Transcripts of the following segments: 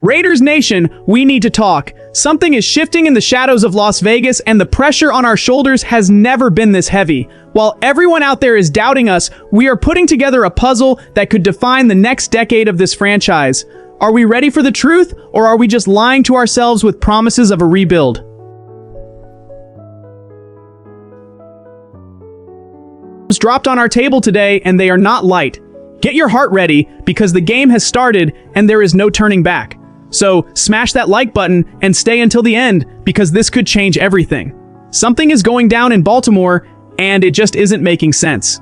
Raiders Nation, we need to talk. Something is shifting in the shadows of Las Vegas, and the pressure on our shoulders has never been this heavy. While everyone out there is doubting us, we are putting together a puzzle that could define the next decade of this franchise. Are we ready for the truth, or are we just lying to ourselves with promises of a rebuild? Dropped on our table today, and they are not light. Get your heart ready, because the game has started and there is no turning back. So smash that like button and stay until the end, because this could change everything. Something is going down in Baltimore, and it just isn't making sense.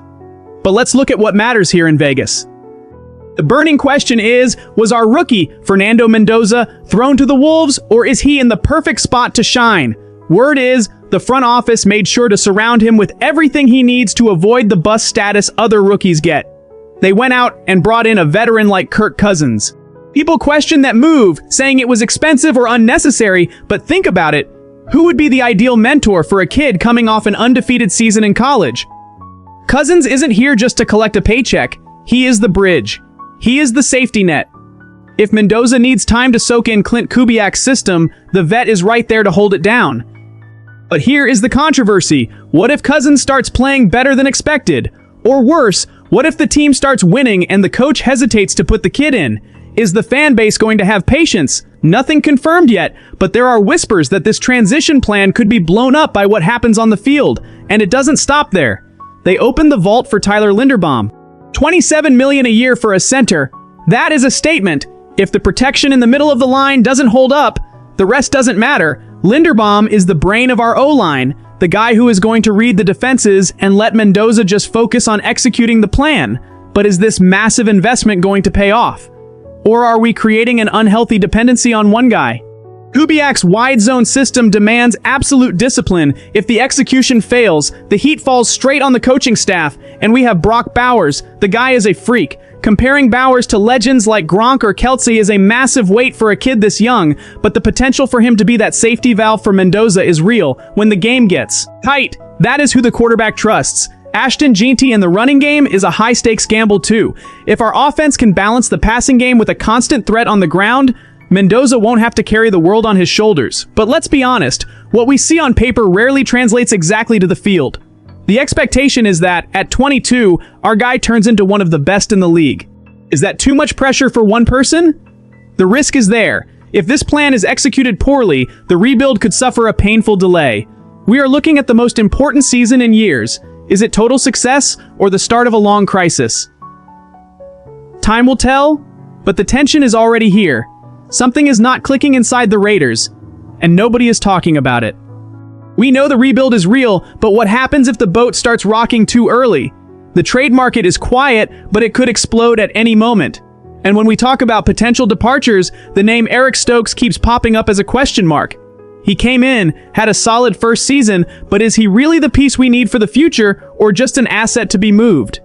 But let's look at what matters here in Vegas. The burning question is, was our rookie, Fernando Mendoza, thrown to the Wolves, or is he in the perfect spot to shine? Word is, the front office made sure to surround him with everything he needs to avoid the bust status other rookies get. They went out and brought in a veteran like Kirk Cousins. People question that move, saying it was expensive or unnecessary, but think about it. Who would be the ideal mentor for a kid coming off an undefeated season in college? Cousins isn't here just to collect a paycheck. He is the bridge. He is the safety net. If Mendoza needs time to soak in Clint Kubiak's system, the vet is right there to hold it down. But here is the controversy. What if Cousins starts playing better than expected? Or worse, what if the team starts winning and the coach hesitates to put the kid in? Is the fan base going to have patience? Nothing confirmed yet, but there are whispers that this transition plan could be blown up by what happens on the field, and it doesn't stop there. They opened the vault for Tyler Linderbaum. $27 million a year for a center. That is a statement. If the protection in the middle of the line doesn't hold up, the rest doesn't matter. Linderbaum is the brain of our O-line, the guy who is going to read the defenses and let Mendoza just focus on executing the plan. But is this massive investment going to pay off? Or are we creating an unhealthy dependency on one guy? Kubiak's wide zone system demands absolute discipline. If the execution fails, the heat falls straight on the coaching staff, and we have Brock Bowers. The guy is a freak. Comparing Bowers to legends like Gronk or Kelsey is a massive weight for a kid this young, but the potential for him to be that safety valve for Mendoza is real when the game gets tight. That is who the quarterback trusts. Ashton Jeanty in the running game is a high-stakes gamble too. If our offense can balance the passing game with a constant threat on the ground, Mendoza won't have to carry the world on his shoulders. But let's be honest, what we see on paper rarely translates exactly to the field. The expectation is that, at 22, our guy turns into one of the best in the league. Is that too much pressure for one person? The risk is there. If this plan is executed poorly, the rebuild could suffer a painful delay. We are looking at the most important season in years. Is it total success or the start of a long crisis? Time will tell, but the tension is already here. Something is not clicking inside the Raiders, and nobody is talking about it. We know the rebuild is real, but what happens if the boat starts rocking too early? The trade market is quiet, but it could explode at any moment. And when we talk about potential departures, the name Eric Stokes keeps popping up as a question mark. He came in, had a solid first season, but is he really the piece we need for the future, or just an asset to be moved?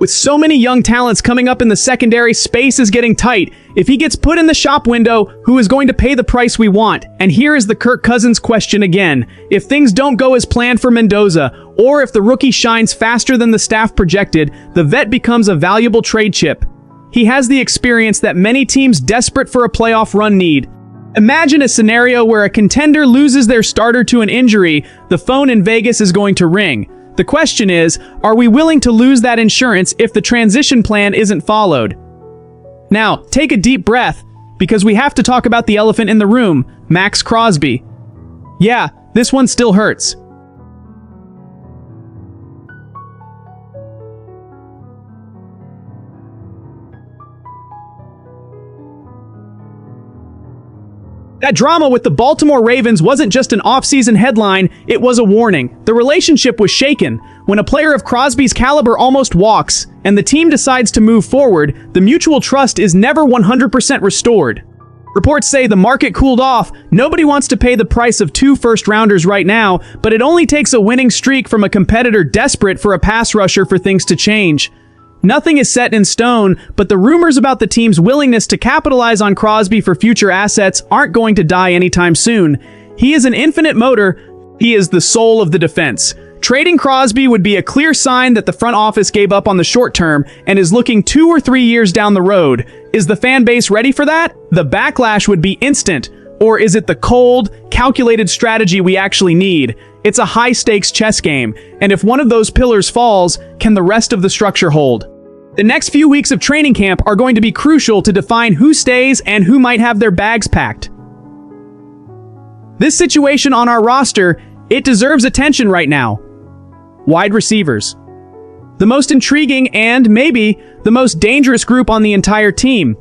With so many young talents coming up in the secondary, space is getting tight. If he gets put in the shop window, who is going to pay the price we want? And here is the Kirk Cousins question again. If things don't go as planned for Mendoza, or if the rookie shines faster than the staff projected, the vet becomes a valuable trade chip. He has the experience that many teams desperate for a playoff run need. Imagine a scenario where a contender loses their starter to an injury. The phone in Vegas is going to ring. The question is, are we willing to lose that insurance if the transition plan isn't followed? Now, take a deep breath, because we have to talk about the elephant in the room, Maxx Crosby. Yeah, this one still hurts. That drama with the Baltimore Ravens wasn't just an off-season headline, it was a warning. The relationship was shaken. When a player of Crosby's caliber almost walks, and the team decides to move forward, the mutual trust is never 100% restored. Reports say the market cooled off. Nobody wants to pay the price of 2 first-rounders right now, but it only takes a winning streak from a competitor desperate for a pass rusher for things to change. Nothing is set in stone, but the rumors about the team's willingness to capitalize on Crosby for future assets aren't going to die anytime soon. He is an infinite motor. He is the soul of the defense. Trading Crosby would be a clear sign that the front office gave up on the short term and is looking 2 or 3 years down the road. Is the fan base ready for that? The backlash would be instant. Or is it the cold, calculated strategy we actually need? It's a high-stakes chess game, and if one of those pillars falls, can the rest of the structure hold? The next few weeks of training camp are going to be crucial to define who stays and who might have their bags packed. This situation on our roster, it deserves attention right now. Wide receivers. The most intriguing and, maybe, the most dangerous group on the entire team.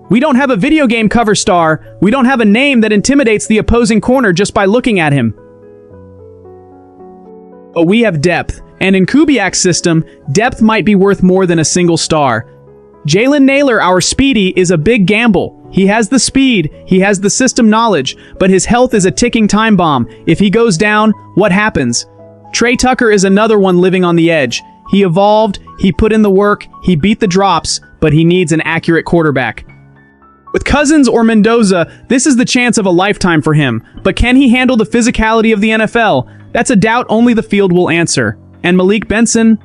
We don't have a video game cover star, we don't have a name that intimidates the opposing corner just by looking at him. But we have depth, and in Kubiak's system, depth might be worth more than a single star. Jalen Naylor, our speedy, is a big gamble. He has the speed, he has the system knowledge, but his health is a ticking time bomb. If he goes down, what happens? Trey Tucker is another one living on the edge. He evolved, he put in the work, he beat the drops, but he needs an accurate quarterback. With Cousins or Mendoza, this is the chance of a lifetime for him, but can he handle the physicality of the NFL? That's a doubt only the field will answer. And Malik Benson?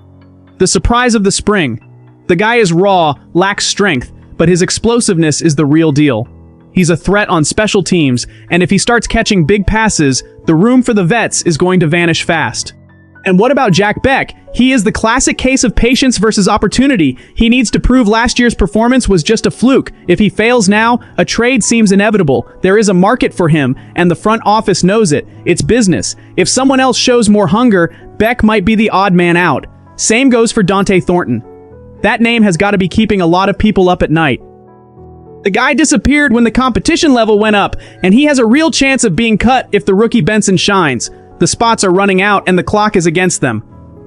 The surprise of the spring. The guy is raw, lacks strength, but his explosiveness is the real deal. He's a threat on special teams, and if he starts catching big passes, the room for the vets is going to vanish fast. And what about Jack Beck? He is the classic case of patience versus opportunity. He needs to prove last year's performance was just a fluke. If he fails now, a trade seems inevitable. There is a market for him, and the front office knows it. It's business. If someone else shows more hunger, Beck might be the odd man out. Same goes for Dante Thornton. That name has got to be keeping a lot of people up at night. The guy disappeared when the competition level went up, and he has a real chance of being cut if the rookie Benson shines. The spots are running out and the clock is against them.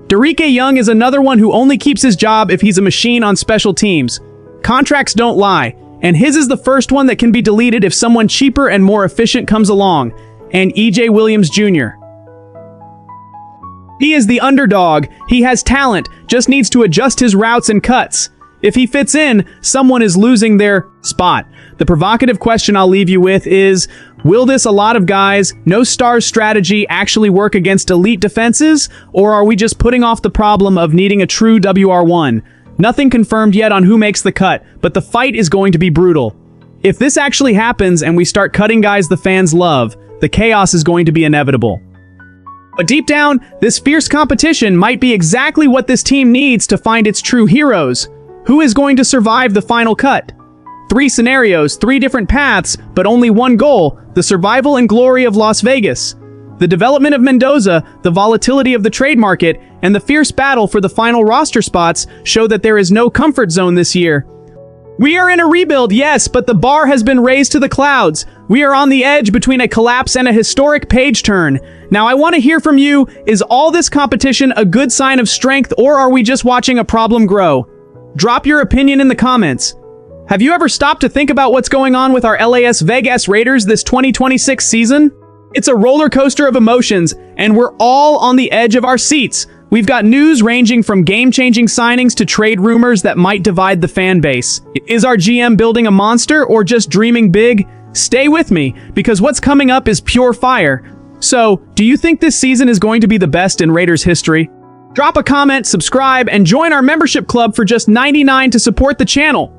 Derike Young is another one who only keeps his job if he's a machine on special teams. Contracts don't lie, and his is the first one that can be deleted if someone cheaper and more efficient comes along. And EJ Williams Jr. He is the underdog. He has talent, just needs to adjust his routes and cuts. If he fits in, someone is losing their spot. The provocative question I'll leave you with is, will this a lot of guys, no stars strategy actually work against elite defenses? Or are we just putting off the problem of needing a true WR1? Nothing confirmed yet on who makes the cut, but the fight is going to be brutal. If this actually happens and we start cutting guys the fans love, the chaos is going to be inevitable. But deep down, this fierce competition might be exactly what this team needs to find its true heroes. Who is going to survive the final cut? 3 scenarios, 3 different paths, but only one goal, the survival and glory of Las Vegas. The development of Mendoza, the volatility of the trade market, and the fierce battle for the final roster spots show that there is no comfort zone this year. We are in a rebuild, yes, but the bar has been raised to the clouds. We are on the edge between a collapse and a historic page turn. Now I want to hear from you, is all this competition a good sign of strength, or are we just watching a problem grow? Drop your opinion in the comments. Have you ever stopped to think about what's going on with our LAS Vegas Raiders this 2026 season? It's a roller coaster of emotions, and we're all on the edge of our seats. We've got news ranging from game-changing signings to trade rumors that might divide the fan base. Is our GM building a monster or just dreaming big? Stay with me, because what's coming up is pure fire. So, do you think this season is going to be the best in Raiders history? Drop a comment, subscribe, and join our membership club for just $99 to support the channel.